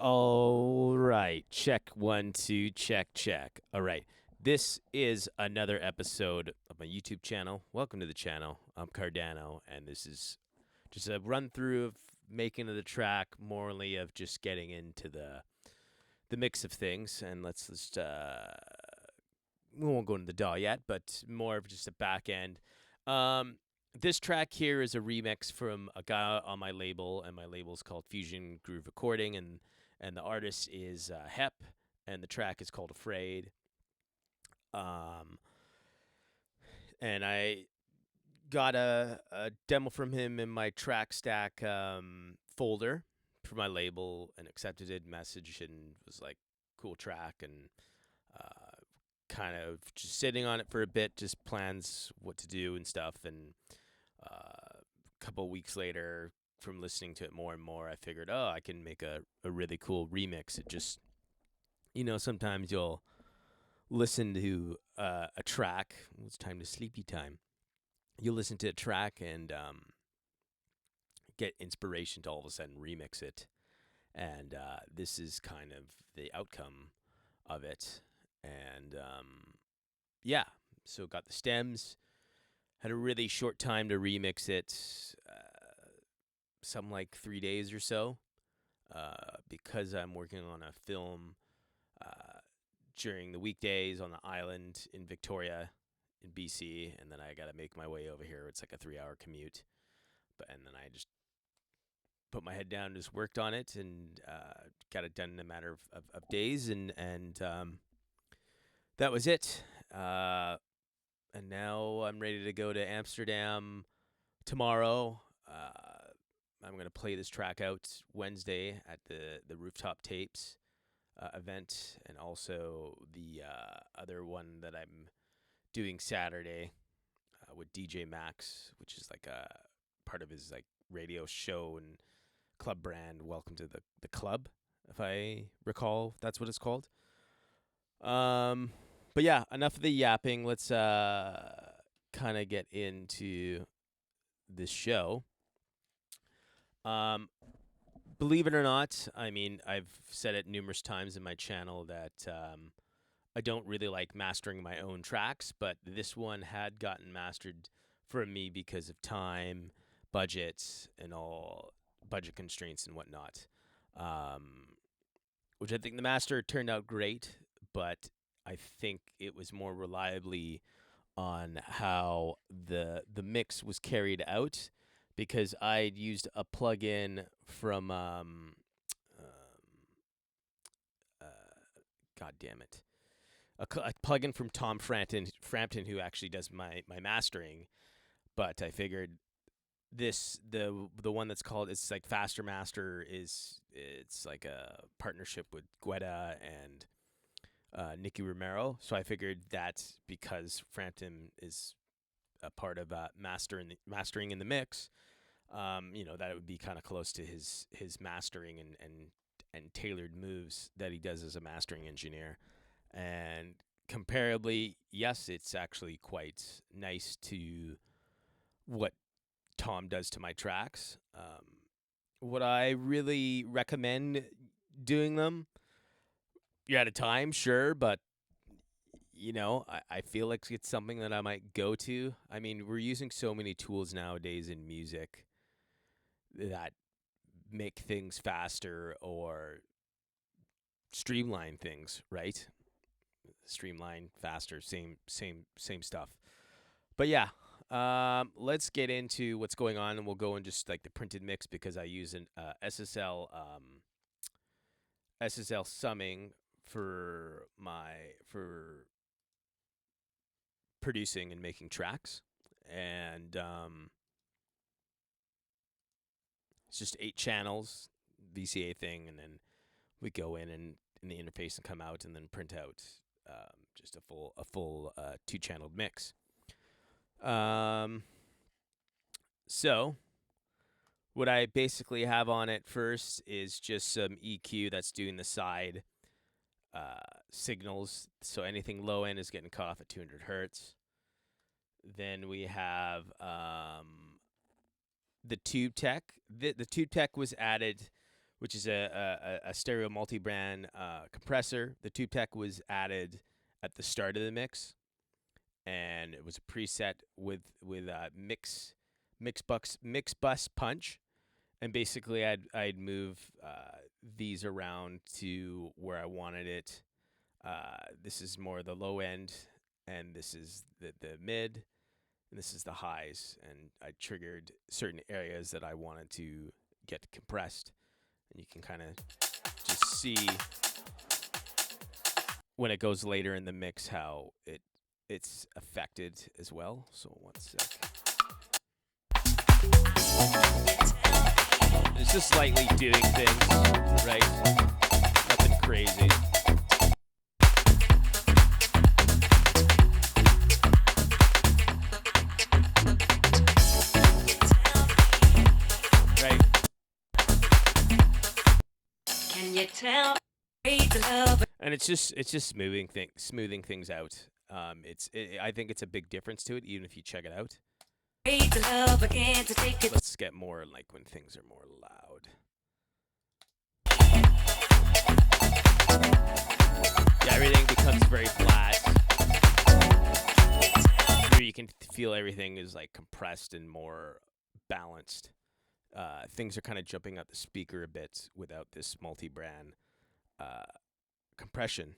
All right. Check one, two, check. All right. This is another episode of my YouTube channel. Welcome to the channel. I'm Cardano, and this is just a run through of making of the track, morally of just getting into the mix of things. And let's just we won't go into the DAW yet, but more of just a back end. This track here is a remix from a guy on my label, and my label's called Fusion Groove Recording, and the artist is Hep, and the track is called Afraid. Um, and I got a demo from him in my track stack folder for my label, and accepted it, message, and was like, cool track, and kind of just sitting on it for a bit, just plans what to do and stuff, and a couple of weeks later, from listening to it more and more, I figured, oh, I can make a really cool remix. It just, sometimes you'll listen to a track. It's time to sleepy time. You'll listen to a track and get inspiration to all of a sudden remix it. And this is kind of the outcome of it. And yeah, so got the stems. Had a really short time to remix it, some like 3 days or so, because I'm working on a film during the weekdays on the island in Victoria, in BC, and then I got to make my way over here. It's like a 3-hour commute, and then I just put my head down and just worked on it, and got it done in a matter of days, and that was it. And now I'm ready to go to Amsterdam tomorrow. I'm going to play this track out Wednesday at the Rooftop Tapes event, and also the other one that I'm doing Saturday with DJ Max, which is like a part of his like radio show and club brand. Welcome to the club, if I recall, that's what it's called. But yeah, enough of the yapping. Let's kind of get into this show. Believe it or not, I mean, I've said it numerous times in my channel that I don't really like mastering my own tracks, but this one had gotten mastered for me because of time, budget, and all budget constraints and whatnot. Which I think the master turned out great, but I think it was more reliably on how the mix was carried out, because I'd used a plugin from uh, God damn it, a plugin from Tom Frampton, who actually does my mastering. But I figured the one that's called, it's like Faster Master, it's like a partnership with Guetta and Nicky Romero. So I figured that because Frampton is a part of mastering in the mix, that it would be kind of close to his mastering and tailored moves that he does as a mastering engineer. And comparably, yes, it's actually quite nice to what Tom does to my tracks. Would I really recommend doing them? You're out of time, sure, but I feel like it's something that I might go to. I mean, we're using so many tools nowadays in music that make things faster or streamline things, right? Streamline, faster, same stuff. But yeah, let's get into what's going on, and we'll go in just like the printed mix, because I use an SSL summing for producing and making tracks, and it's just 8 channels VCA thing, and then we go in the interface and come out and then print out just a full 2-channeled mix. So what I basically have on it first is just some EQ that's doing the side signals. So anything low end is getting cut off at 200 hertz. Then we have the tube tech. The tube tech was added which is a stereo multi-brand compressor. The tube tech was added at the start of the mix, and it was a preset with mix bus punch, and basically I'd move these around to where I wanted it. This is more the low end, and this is the mid, and this is the highs, and I triggered certain areas that I wanted to get compressed, and you can kind of just see when it goes later in the mix how it's affected as well. So one sec. It's just slightly doing things, right? Nothing crazy. Right. Can you tell me the love? And it's just smoothing things out. I think it's a big difference to it, even if you check it out. The love again to take it. Let's get more like when things are more loud. Yeah, everything becomes very flat. Here you can feel everything is like compressed and more balanced. Things are kind of jumping out the speaker a bit without this multi-brand compression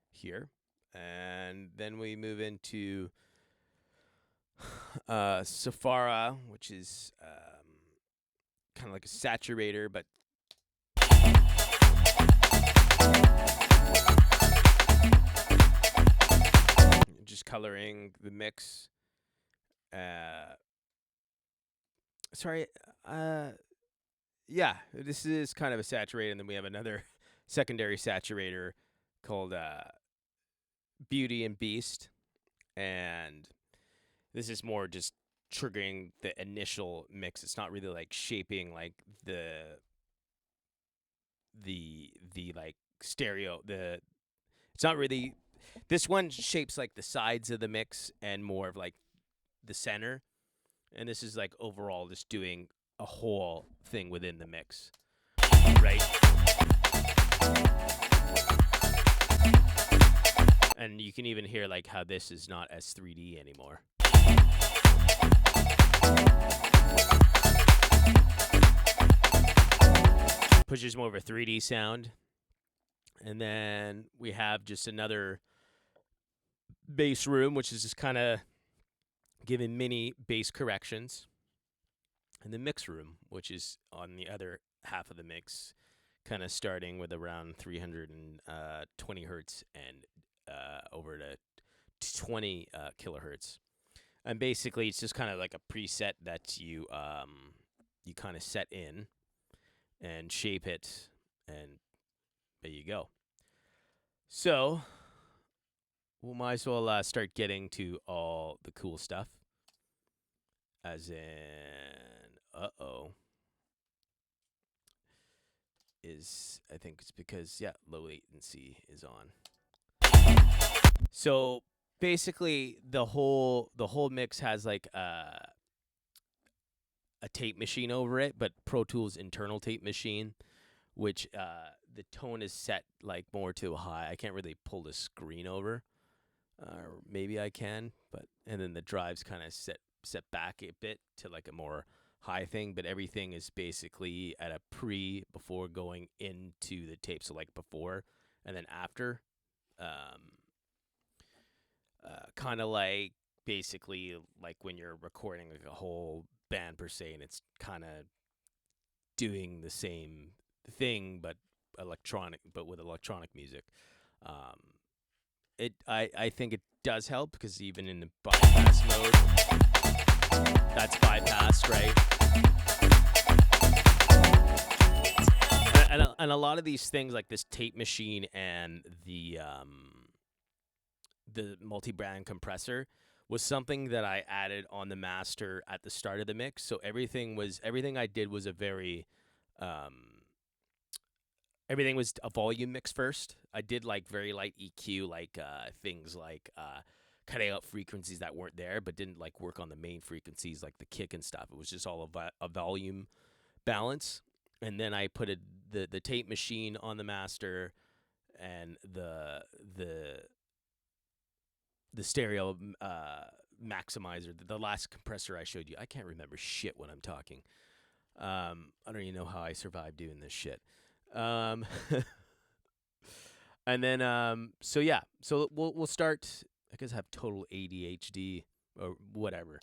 here. And then we move into Safara, which is kind of like a saturator, but just coloring the mix. Yeah, this is kind of a saturator, and then we have another secondary saturator called Beauty and Beast, and this is more just triggering the initial mix. It's not really like shaping like the like stereo. It's not really. This one shapes like the sides of the mix and more of like the center, and this is like overall just doing a whole thing within the mix, right? And you can even hear like how this is not as 3D anymore. Pushes more of a 3D sound. And then we have just another bass room, which is just kind of giving mini bass corrections. And the mix room, which is on the other half of the mix, kind of starting with around 320 hertz and over to 20 kilohertz. And basically, it's just kind of like a preset that you kind of set in and shape it, and there you go. So we might as well start getting to all the cool stuff. As in, I think it's because low latency is on. So basically, the whole mix has like a tape machine over it, but Pro Tools internal tape machine, which the tone is set like more to a high. I can't really pull the screen over, or maybe I can, and then the drive's kind of set back a bit to like a more high thing, but everything is basically at a before going into the tape, so like before and then after. Kind of like basically like when you're recording like a whole band per se, and it's kind of doing the same thing but with electronic music. I think it does help, because even in the bypass mode, that's bypassed, right? And a lot of these things like this tape machine and the multi-brand compressor was something that I added on the master at the start of the mix. So everything I did was a very everything was a volume mix first. I did like very light EQ, like things like cutting out frequencies that weren't there, but didn't like work on the main frequencies like the kick and stuff. It was just all a volume balance. and then I put the tape machine on the master and the stereo maximizer, the last compressor I showed you. I can't remember shit when I'm talking. I don't even know how I survived doing this shit. Um, and then so yeah, so we'll start. I guess I have total ADHD or whatever.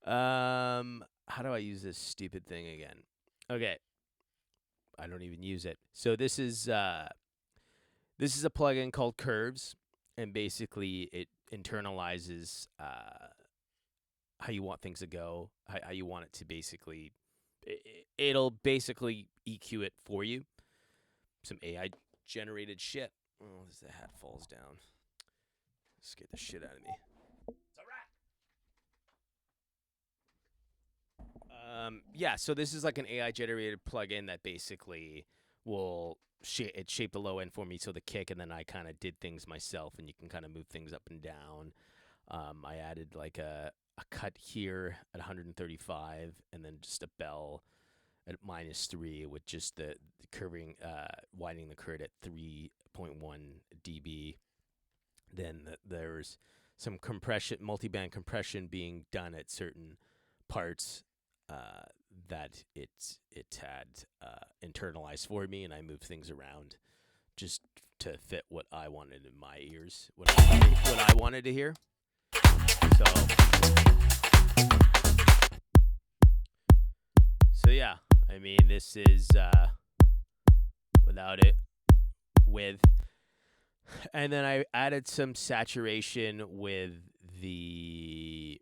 How do I use this stupid thing again? Okay, I don't even use it. So this is a plugin called Curves, and basically it internalizes how you want things to go, how you want it to basically. It'll basically EQ it for you. Some AI generated shit. Oh, as the hat falls down, scared the shit out of me. It's a rat. Yeah, so this is like an AI generated plugin that basically will shape the low end for me, so the kick, and then I kind of did things myself, and you can kind of move things up and down. I added like a cut here at 135, and then just a bell at -3 with just the curving, widening the curve at 3.1 dB. Then there's some compression, multiband compression being done at certain parts that it had internalized for me, and I moved things around just to fit what I wanted in my ears, what I wanted to hear. So yeah, I mean, this is without it, with, and then I added some saturation with the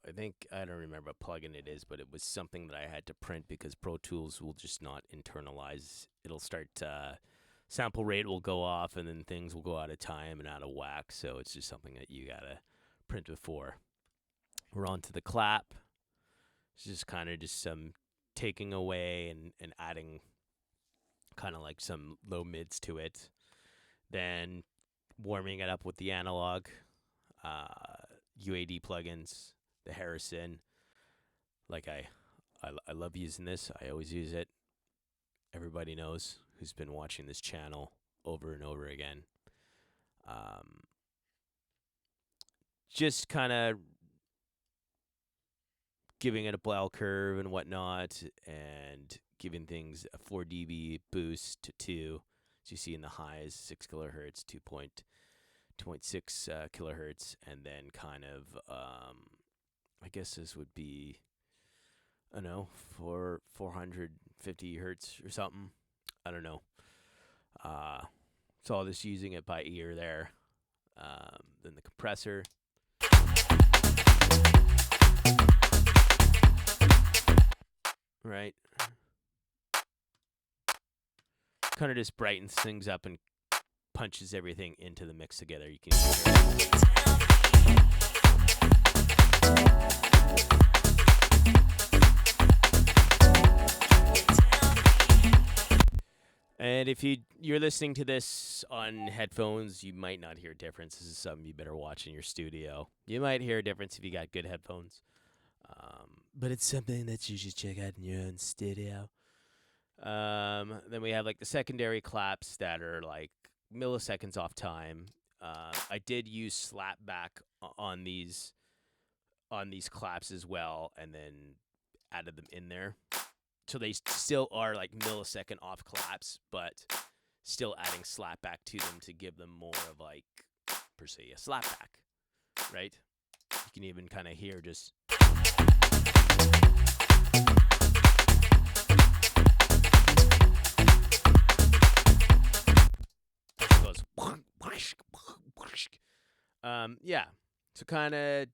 I think, I don't remember what plugin it is, but it was something that I had to print because Pro Tools will just not internalize. It'll start sample rate will go off, and then things will go out of time and out of whack. So it's just something that you gotta print before. We're on to the clap. It's just kind of just some taking away and adding kind of like some low mids to it. Then warming it up with the analog UAD plugins, the Harrison. Like I love using this. I always use it. Everybody knows who's been watching this channel over and over again. Just kind of giving it a bell curve and whatnot, and giving things a 4 dB boost to 2, as you see in the highs, 6 kilohertz, 2.6 kilohertz, and then kind of, I guess this would be, I don't know, 450 hertz or something. I don't know. So I'll just using it by ear there. Then the compressor. Right. Kind of just brightens things up and punches everything into the mix together. You can hear it. And if you're listening to this on headphones, you might not hear a difference. This is something you better watch in your studio. You might hear a difference if you got good headphones. But it's something that you should check out in your own studio. Then we have like the secondary claps that are like milliseconds off time. I did use slapback on these claps as well, and then added them in there. So they still are like millisecond off claps, but still adding slapback to them to give them more of like, per se, a slapback, right? You can even kind of hear just. Goes. Yeah. So kind of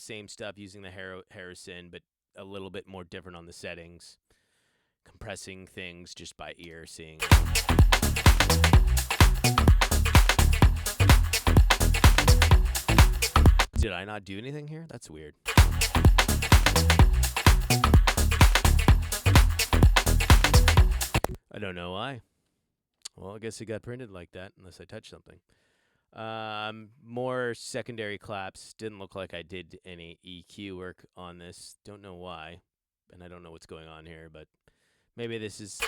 same stuff using the Harrison, but a little bit more different on the settings. Compressing things just by ear, seeing. Did I not do anything here? That's weird. I don't know why. Well, I guess it got printed like that, unless I touched something. More secondary claps. Didn't look like I did any EQ work on this. Don't know why. and I don't know what's going on here, but maybe this is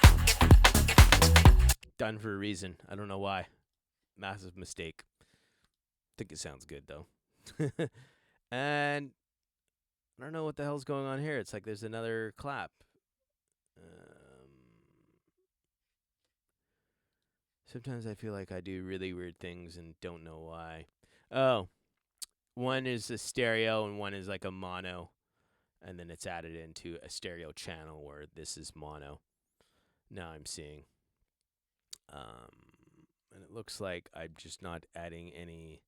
done for a reason. I don't know why. Massive mistake. Think it sounds good though. And I don't know what the hell's going on here. It's like there's another clap. Sometimes I feel like I do really weird things and don't know why. Oh, one is a stereo and one is like a mono. And then it's added into a stereo channel where this is mono. Now I'm seeing. And it looks like I'm just not adding any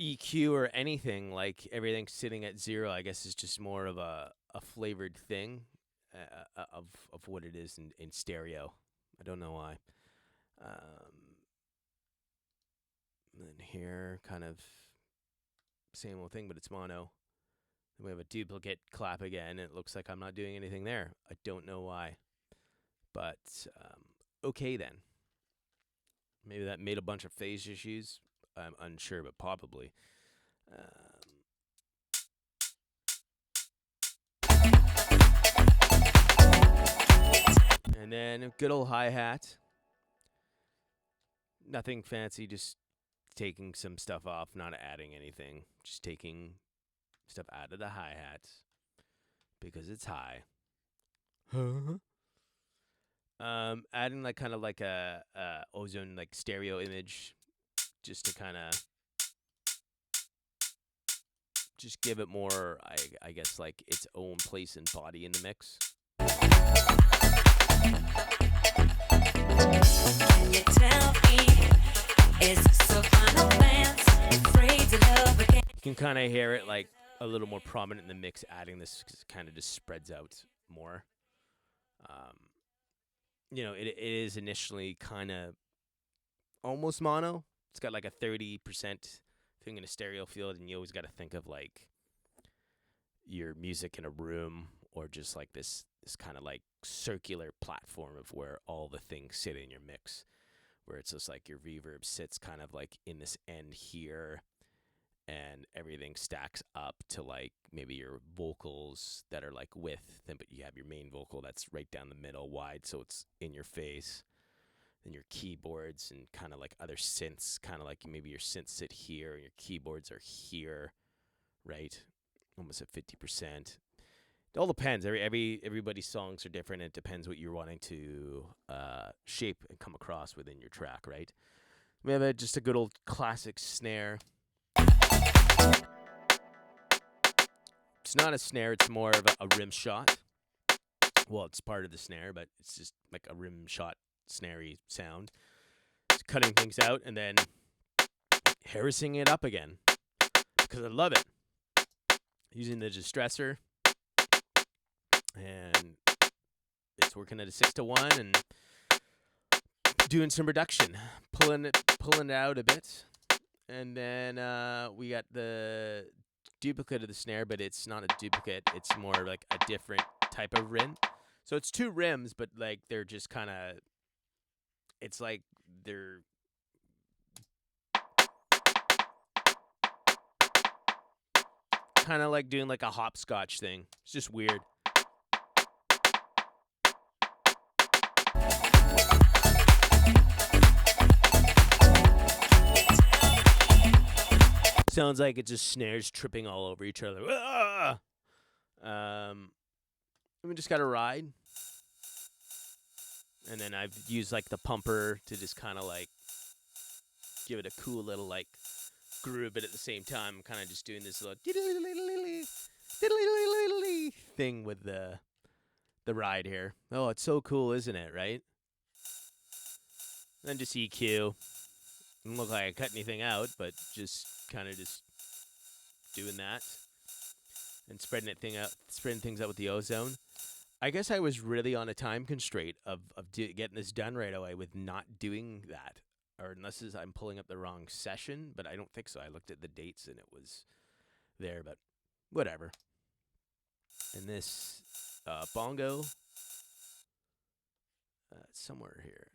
EQ or anything. Like everything's sitting at 0. I guess it's just more of a flavored thing of what it is in stereo. I don't know why. And then here, kind of same old thing, but it's mono. Then we have a duplicate clap again. It looks like I'm not doing anything there. I don't know why. But okay then. Maybe that made a bunch of phase issues. I'm unsure, but probably. And then a good old hi-hat. Nothing fancy, just taking some stuff off, not adding anything. Just taking stuff out of the hi-hat because it's high. Adding like kind of like a ozone like stereo image just to kind of just give it more, I guess, like its own place and body in the mix. Can you tell me, is this some kind of dance? Afraid to love again. You can kind of hear it like a little more prominent in the mix, adding this kind of just spreads out more. It is initially kind of almost mono. It's got like a 30% thing in a stereo field, and you always got to think of like your music in a room or just like this kind of like circular platform of where all the things sit in your mix, where it's just like your reverb sits kind of like in this end here, and everything stacks up to like maybe your vocals that are like width, then but you have your main vocal that's right down the middle wide, so it's in your face. Then your keyboards and kind of like other synths, kind of like maybe your synths sit here and your keyboards are here, right? Almost at 50%. It all depends. Everybody's songs are different. And it depends what you're wanting to shape and come across within your track, right? We have just a good old classic snare. It's not a snare, it's more of a rim shot. Well, it's part of the snare, but it's just like a rim shot, snarey sound. Just cutting things out and then harassing it up again because I love it. Using the distressor, and it's working at a 6-to-1 and doing some reduction, pulling it out a bit. And then we got the duplicate of the snare, but it's not a duplicate. It's more like a different type of rim. So it's 2 rims, but like they're just kind of, it's like they're kind of like doing like a hopscotch thing. It's just weird. Sounds like it's just snares tripping all over each other. We just got to ride. And then I've used like the pumper to just kind of like give it a cool little like groove, but at the same time, I'm kind of just doing this little thing with the ride here. Oh, it's so cool, isn't it? Right? Then just EQ. Doesn't look like I cut anything out, but just kind of just doing that and spreading things out with the ozone. I guess I was really on a time constraint of getting this done right away with not doing that, or unless I'm pulling up the wrong session, but I don't think so. I looked at the dates and it was there, but whatever. And this bongo, somewhere here.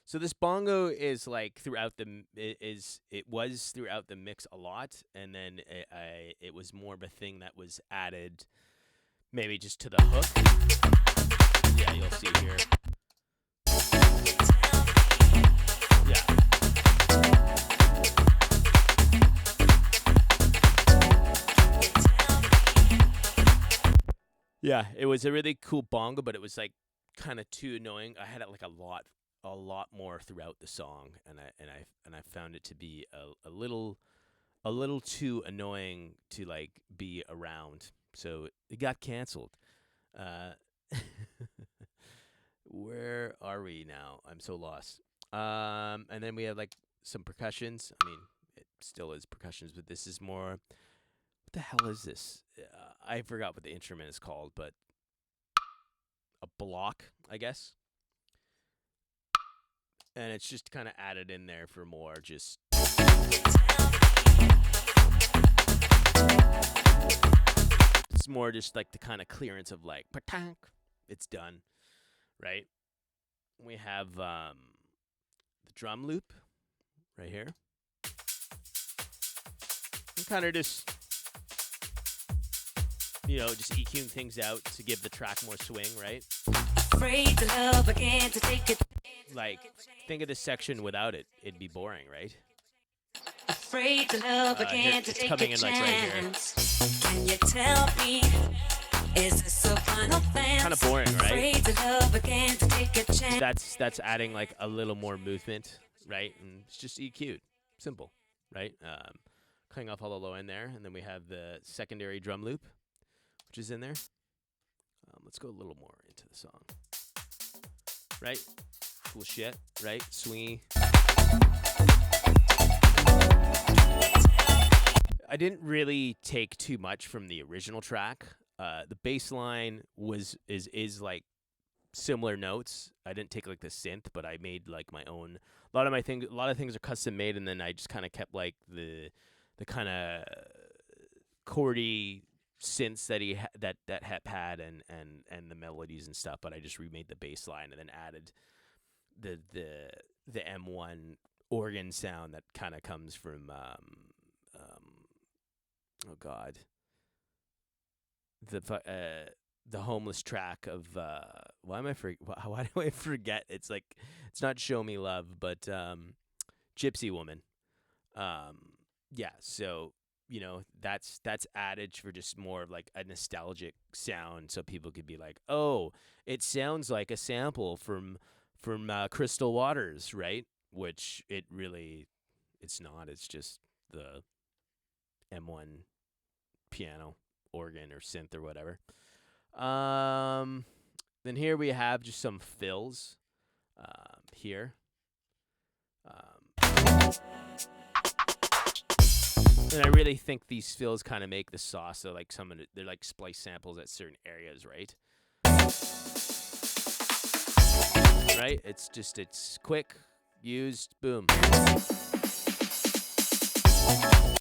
So this bongo is like it was throughout the mix a lot, and then it was more of a thing that was added maybe just to the hook. Yeah, you'll see here. Yeah, it was a really cool bongo, but it was like kind of too annoying. I had it like a lot more throughout the song, and I found it to be a little too annoying to like be around. So it got canceled. Uh, where are we now? I'm so lost. And then we have like some percussions. I mean, it still is percussions, but this is more. What the hell is this? I forgot what the instrument is called, but a block, I guess. And it's just kind of added in there for more just. It's more just like the kind of clearance of like, patank, it's done, right? We have the drum loop right here. And kind of just, just EQing things out to give the track more swing, right? Afraid to love again, to take it. Like, think of this section without it. It'd be boring, right? Afraid to love again, to take a coming in like right here. chance. Can you tell me, is this a final dance? Kind of boring, right? Afraid to love again, to take a chance. That's adding like a little more movement, right? And it's just EQ'd. Simple, right? Cutting off all the low end there. And then we have the secondary drum loop, which is in there. Let's go a little more into the song. Right? Cool shit, right? Swingy. I didn't really take too much from the original track. The bass line is like similar notes. I didn't take like the synth, but I made like my own. A lot of things are custom made, and then I just kind of kept like the kind of chordy synths that that Hep had and the melodies and stuff. But I just remade the bass line and then added the M1 organ sound that kind of comes from oh god, the homeless track of why do I forget? It's like, it's not Show Me Love, but Gypsy Woman. Yeah, so that's added for just more of like a nostalgic sound, so people could be like, oh, it sounds like a sample from Crystal Waters, right? Which it's not. It's just the M1 piano, organ, or synth or whatever. Then here we have just some fills. Here. And I really think these fills kind of make the sauce. So like they're like splice samples at certain areas, right? Right? It's quick, used, boom.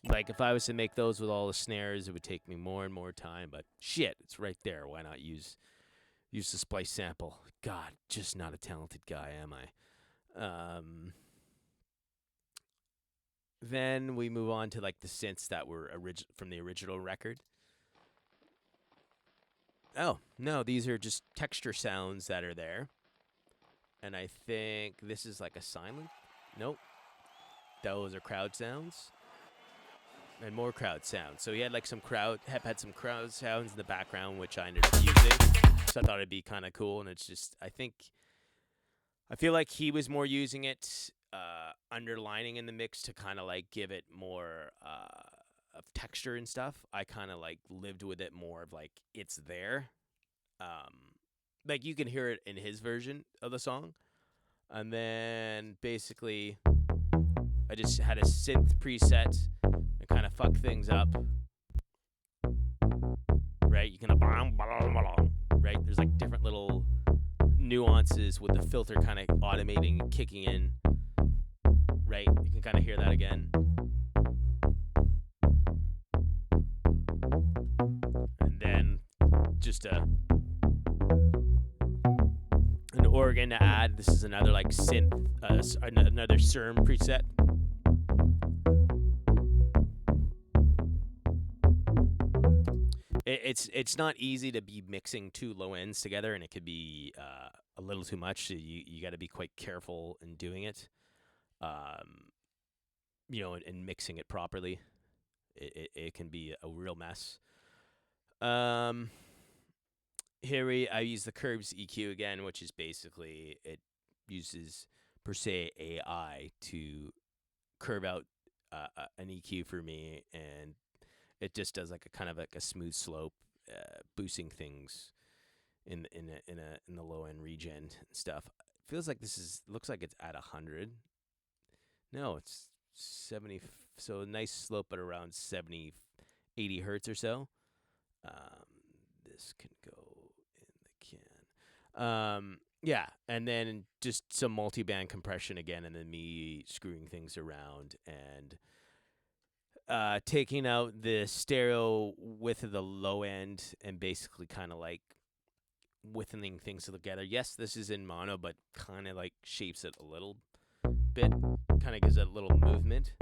Like if I was to make those with all the snares, it would take me more and more time. But shit, it's right there. Why not use the splice sample? God, just not a talented guy, am I? Then we move on to like the synths that were from the original record. Oh, no, these are just texture sounds that are there. And I think this is like a silent. Nope. Those are crowd sounds. And more crowd sounds. So he had like Hep had some crowd sounds in the background, which I ended up using. So I thought it'd be kind of cool. And it's just, I feel like he was more using it, underlining in the mix to kind of like give it more of texture and stuff. I kind of like lived with it more of like, it's there. Like you can hear it in his version of the song. And then basically I just had a synth preset and kind of fuck things up. Right? You can right? There's like different little nuances with the filter kind of automating and kicking in. Right? You can kind of hear that again. And then just an organ to add. This is another like synth, another CERM preset. It's not easy to be mixing two low ends together, and it could be a little too much. So you got to be quite careful in doing it. Um, and mixing it properly. It can be a real mess. Um, I use the Curves EQ again, which is basically it uses per se AI to curve out an EQ for me, and it just does like a kind of like a smooth slope, boosting things in the low end region and stuff. It feels like looks like it's at 100. No, it's 70. So a nice slope at around 70, 80 hertz or so. Um, this can go in the can. Yeah, and then just some multi-band compression again, and then me screwing things around and taking out the stereo width of the low end and basically kind of like widening things together. Yes, this is in mono, but kind of like shapes it a little bit, kind of gives it a little movement.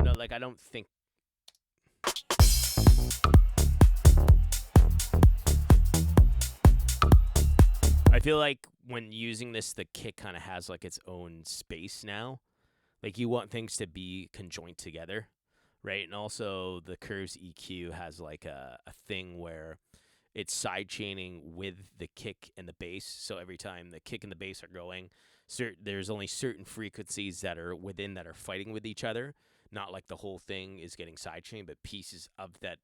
No, like I don't think. I feel like when using this, the kick kind of has like its own space now. Like you want things to be conjoint together, right? And also the Curves EQ has like a thing where it's side chaining with the kick and the bass. So every time the kick and the bass are going, there's only certain frequencies that are within that are fighting with each other. Not like the whole thing is getting side chained, but pieces of that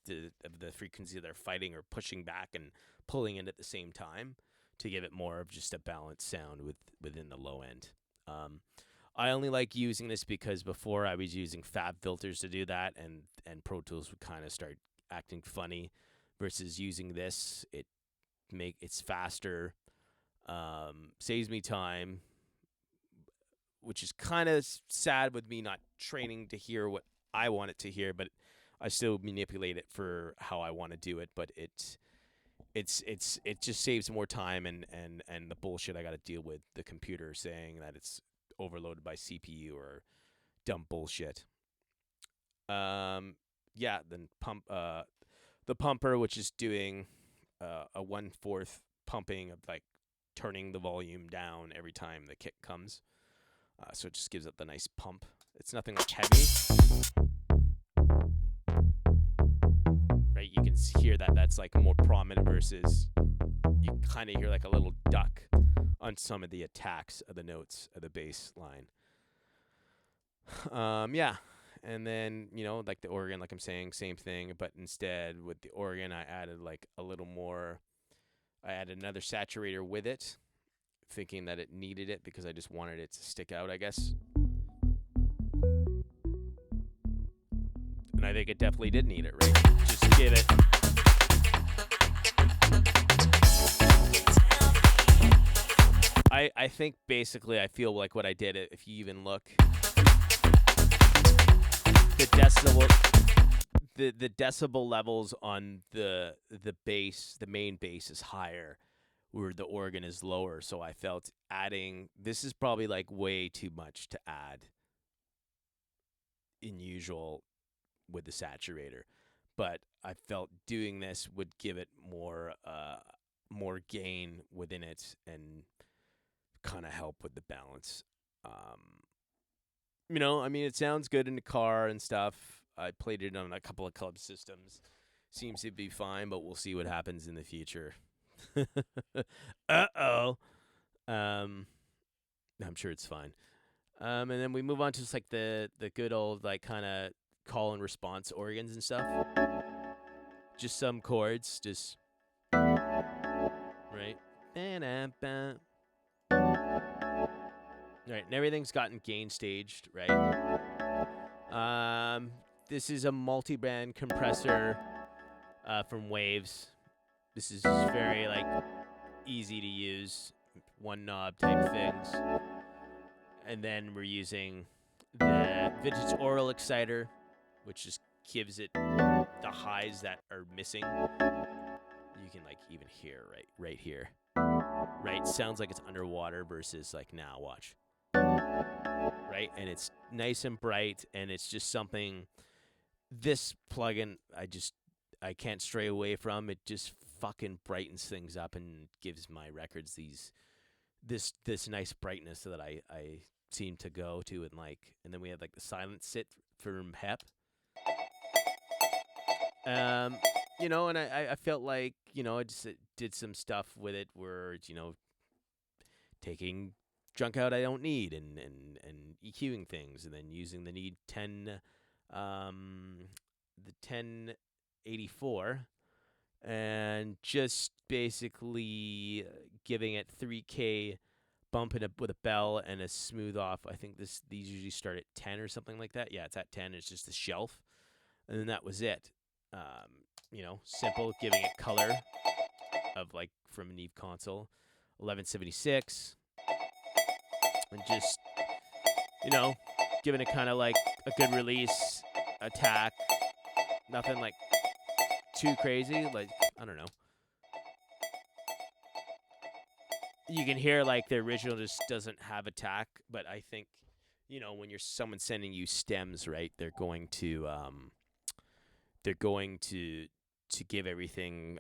of the frequency they're fighting or pushing back and pulling in at the same time to give it more of just a balanced sound within the low end. I only like using this because before I was using Fab filters to do that, and Pro Tools would kind of start acting funny. Versus using this, it's faster, saves me time, which is kind of sad with me not training to hear what I want it to hear, but I still manipulate it for how I want to do it. But it just saves more time and the bullshit I got to deal with the computer saying that it's overloaded by CPU or dumb bullshit. Yeah, then the pumper, which is doing a 1/4 pumping of like turning the volume down every time the kick comes. So it just gives it the nice pump. It's nothing like heavy. Right, you can hear that that's like more prominent versus you kind of hear like a little duck on some of the attacks of the notes of the bass line. Yeah. And then, like the organ, like I'm saying, same thing, but instead with the organ, I added like a little more. I added another saturator with it, thinking that it needed it because I just wanted it to stick out, I guess. And I think it definitely did need it, right? Just give it. I think basically I feel like what I did, if you even look, the decibel levels on the bass, the main bass is higher, where the organ is lower. So I felt adding this is probably like way too much to add in usual with the saturator, but I felt doing this would give it more gain within it and kind of help with the balance. I mean, it sounds good in the car and stuff. I played it on a couple of club systems. Seems to be fine, but we'll see what happens in the future. Uh-oh. I'm sure it's fine. And then we move on to just like the good old like kind of call and response organs and stuff. Just some chords, just right. Right, and everything's gotten gain staged, right? This is a multi-band compressor from Waves. This is very like easy to use, one knob type things. And then we're using the vintage oral exciter, which just gives it the highs that are missing. You can like even hear right here. Right, sounds like it's underwater versus like now watch. Right, and it's nice and bright, and it's just something this plugin, I can't stray away from. It just fucking brightens things up and gives my records this nice brightness that I seem to go to and like. And then we have like the silent sit from Hep. Um, and I felt like, I just did some stuff with it where it's, taking junk out I don't need and EQing things and then using the need 10 the 1084 and just basically giving it 3K bumping it with a bell and a smooth off. I think these usually start at 10 or something like that. Yeah, it's at 10. It's just a shelf. And then that was it. Simple, giving it color of like from a Neve console. 1176. And just, giving it kind of like a good release, attack. Nothing like too crazy. Like, I don't know. You can hear like the original just doesn't have attack, but I think, when you're someone sending you stems, right, they're going to give everything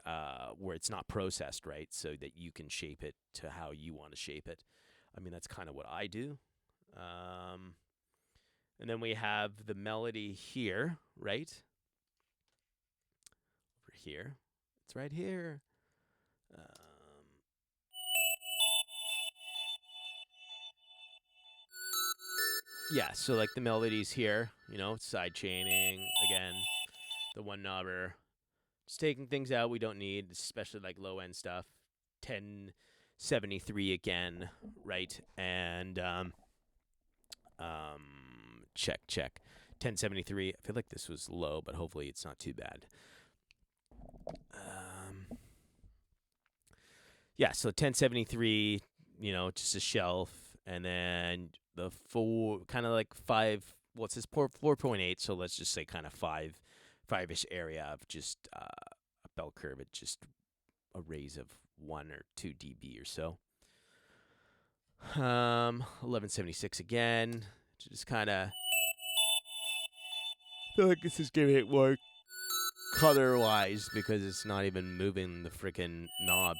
where it's not processed, right, so that you can shape it to how you want to shape it. I mean, that's kind of what I do. And then we have the melody here, right? Over here. It's right here. Yeah, so like the melodies here, side chaining, again, the one knobber. Just taking things out we don't need, especially like low end stuff. 1073 again, right? And check. 1073. I feel like this was low, but hopefully it's not too bad. Yeah, so 1073, just a shelf, and then the four, kind of like five. What's this? 4.8. So let's just say kind of five-ish area of just a bell curve at just a raise of 1 or 2 dB or so. 1176 again. Just kind of feel like this is giving it more color-wise because it's not even moving the freaking knob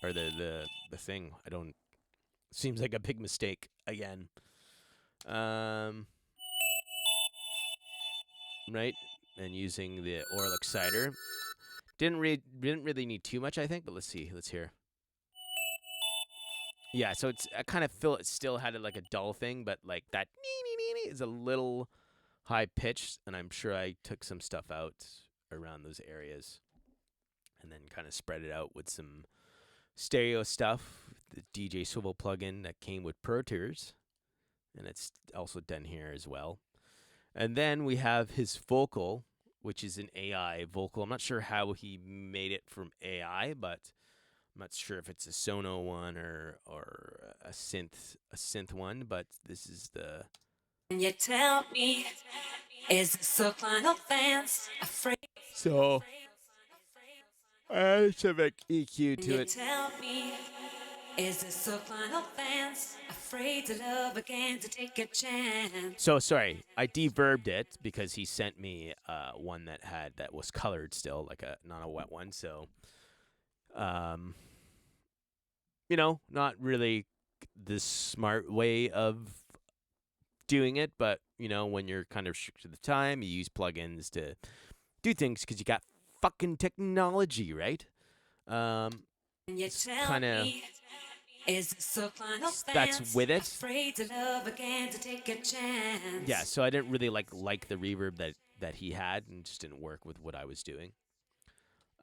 or the thing. I don't. Seems like a big mistake again. Right, and using the oral exciter. Didn't really need too much, I think, but let's see. Let's hear. Yeah, so I kind of feel it still had like a dull thing, but like that is a little high pitched, and I'm sure I took some stuff out around those areas, and then kind of spread it out with some stereo stuff. The DJ Swivel plugin that came with Pro Tools, and it's also done here as well. And then we have his vocal, which is an AI vocal. I'm not sure how he made it from AI, but I'm not sure if it's a Sono one or a synth one. But this is the. And you tell me, is this a final dance? Afraid. So I added some like EQ to it. Tell me, is this a final dance? Afraid to love again, to take a chance. So sorry, I deverbed it because he sent me one that was colored still, like not a wet one. So, not really the smart way of doing it, but when you're kind of strict to the time, you use plugins to do things because you got fucking technology, right? Kind of. That's with it. Yeah, so I didn't really like the reverb that he had, and just didn't work with what I was doing.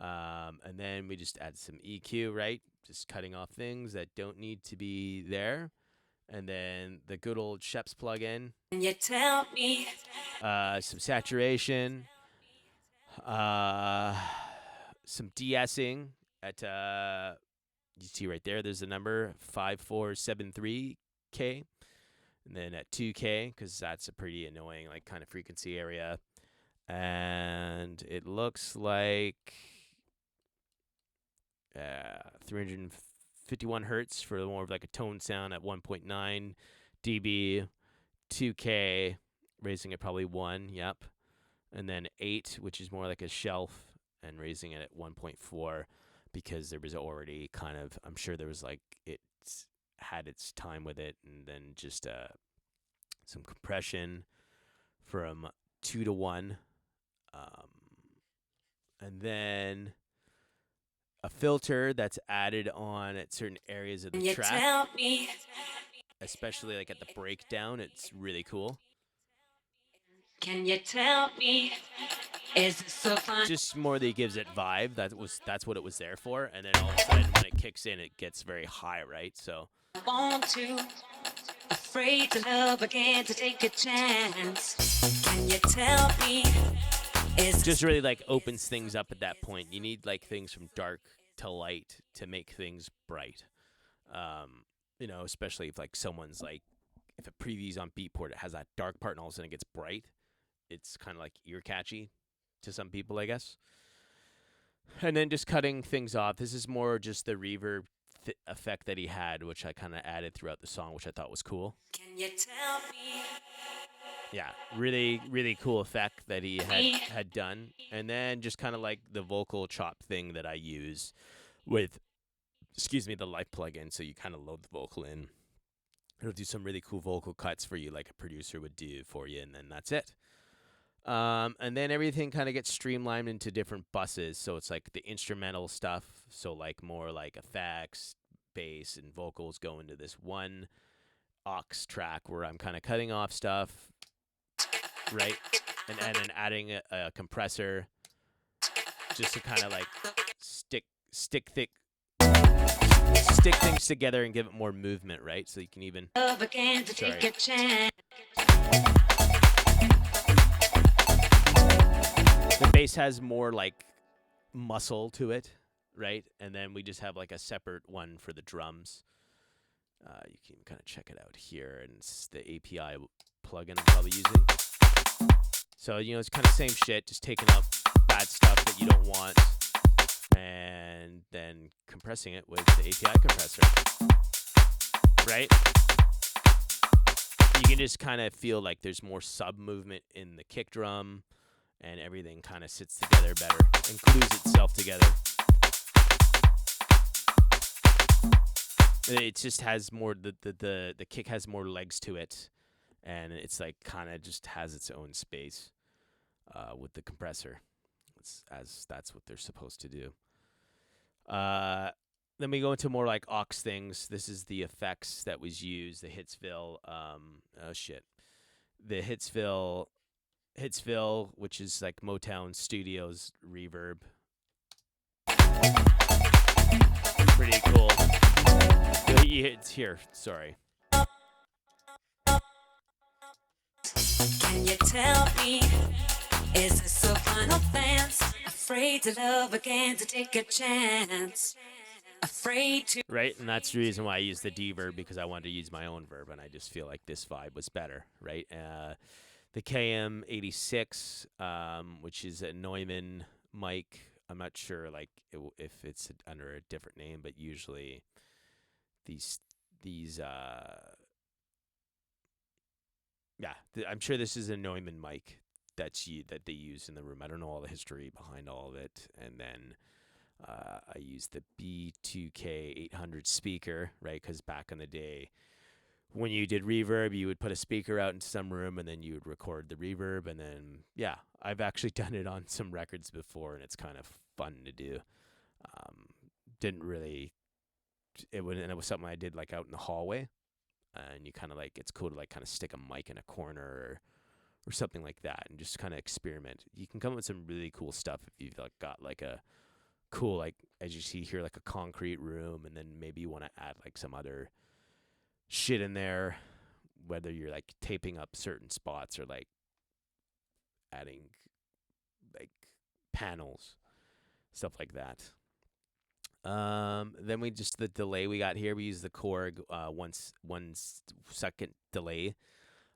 And then we just add some EQ, right? Just cutting off things that don't need to be there. And then the good old Sheps plugin. And you tell me. Some saturation. Some de-essing at you see right there, there's the number 5473K, and then at 2K, because that's a pretty annoying like kind of frequency area, and it looks like 351 hertz for more of like a tone sound at 1.9 dB, 2K, raising it probably 1. Yep. and then 8, which is more like a shelf, and raising it at 1.4 because there was already kind of, I'm sure there was like it's had its time with it, and then just some compression from 2 to 1, um, and then a filter that's added on at certain areas of the Can you track, tell me? especially like at the breakdown. It's really cool. Can you tell me? Is this so fun? Just more that it gives it vibe. That's what it was there for. And then all of a sudden, when it kicks in, it gets very high, right? So I want to. Afraid to love again, to take a chance. Can you tell me? Is just really like opens things up at that point. You need like things from dark to light to make things bright. Um, especially if like someone's like, if a preview's on Beatport, it has that dark part and all of a sudden it gets bright. It's kind of like ear catchy to some people, I guess. And then just cutting things off. This is more just the reverb effect that he had, which I kind of added throughout the song, which I thought was cool. Can you tell me? Yeah, really, really cool effect that he had done. And then just kind of like the vocal chop thing that I use with, the Life plugin. So you kind of load the vocal in. It'll do some really cool vocal cuts for you, like a producer would do for you, and then that's it. And then everything kind of gets streamlined into different buses. So it's like the instrumental stuff. So like more like effects, bass, and vocals go into this one aux track where I'm kind of cutting off stuff, right? And then adding a compressor just to kind of like stick things together and give it more movement, right? So you can even Love again, to take a chance. the bass has more like muscle to it, right? And then we just have like a separate one for the drums. You can kind of check it out here, and it's the API plugin I'm probably using. So, it's kind of same shit, just taking out bad stuff that you don't want and then compressing it with the API compressor, right? You can just kind of feel like there's more sub movement in the kick drum, and everything kind of sits together better and glues itself together. It just has more, the kick has more legs to it, and it's like kind of just has its own space with the compressor, as that's what they're supposed to do. Then we go into more like aux things. This is the effects that was used, the Hitsville, the Hitsville, which is like Motown Studios reverb. Pretty cool. It's here, sorry. Can you tell me? Is this a final dance? Afraid to love again, to take a chance. Afraid to. Right, and that's the reason why I use the D-verb, because I wanted to use my own verb, and I just feel like this vibe was better, right? The KM86, which is a Neumann mic. I'm not sure like if it's under a different name, but usually these I'm sure this is a Neumann mic that they use in the room. I don't know all the history behind all of it. And then I used the B2K 800 speaker, right? Because back in the day, when you did reverb, you would put a speaker out in some room, and then you would record the reverb. And then, I've actually done it on some records before, and it's kind of fun to do. Didn't really, it was something I did like out in the hallway, and you kind of like, it's cool to like kind of stick a mic in a corner or something like that, and just kind of experiment. You can come up with some really cool stuff if you've like got like a cool, like as you see here, like a concrete room, and then maybe you want to add like some other shit in there, whether you're like taping up certain spots or like adding like panels, stuff like that. Then we just, the delay we got here, we use the Korg 1 second delay,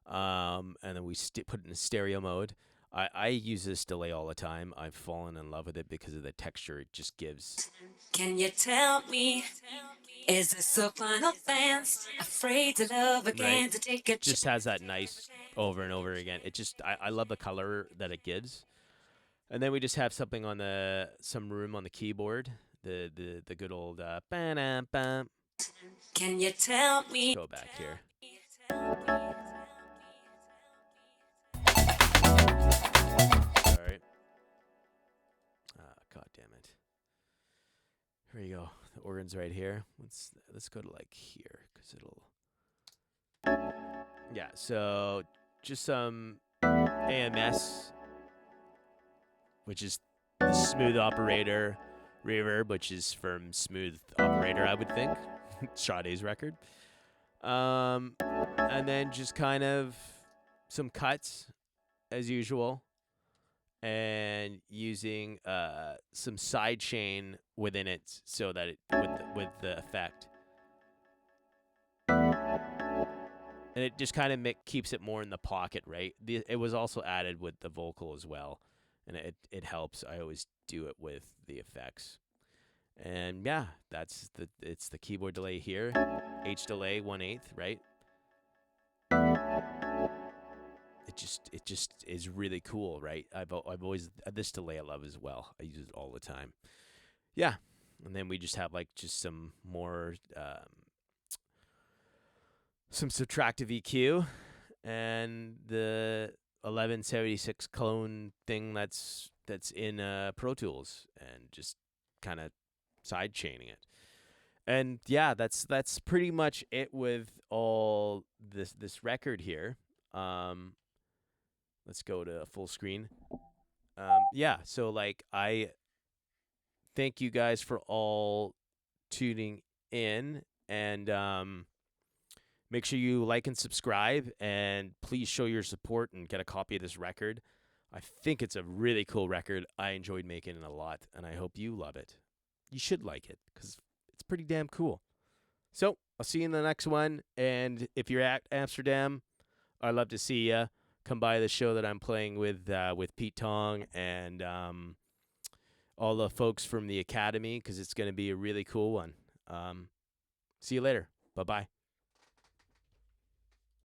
and then we put it in stereo mode. I use this delay all the time. I've fallen in love with it because of the texture it just gives. Can you tell me? Is this a final dance? Afraid to love again, Right. to take a Just has that nice over and over again. It just I love the color that it gives. And then we just have something on some room on the keyboard. The good old ba-dum, bum. Can you tell Let's me? go back here. Sorry. God damn it. Here we go. The organ's right here. Let's go to like here because it'll. Yeah. So just some AMS, which is the smooth operator reverb, which is from Smooth Operator, I would think. Sade's record. And then just kind of some cuts as usual, and using some side chain within it so that it with the effect, and it just kind of keeps it more in the pocket, right? It was also added with the vocal as well, and it helps. I always do it with the effects. And yeah, it's the keyboard delay here. H delay 1/8, right? It just is really cool, right? I've always this delay I love as well. I use it all the time. Yeah, and then we just have like just some more some subtractive EQ and the 1176 clone thing that's in Pro Tools, and just kind of side chaining it. And yeah, that's pretty much it with all this record here. Let's go to full screen. Yeah, so like I thank you guys for all tuning in, and make sure you like and subscribe, and please show your support and get a copy of this record. I think it's a really cool record. I enjoyed making it a lot, and I hope you love it. You should like it because it's pretty damn cool. So I'll see you in the next one, and if you're at Amsterdam, I'd love to see you. Come by the show that I'm playing with Pete Tong and all the folks from the Academy, because it's going to be a really cool one. See you later. Bye-bye.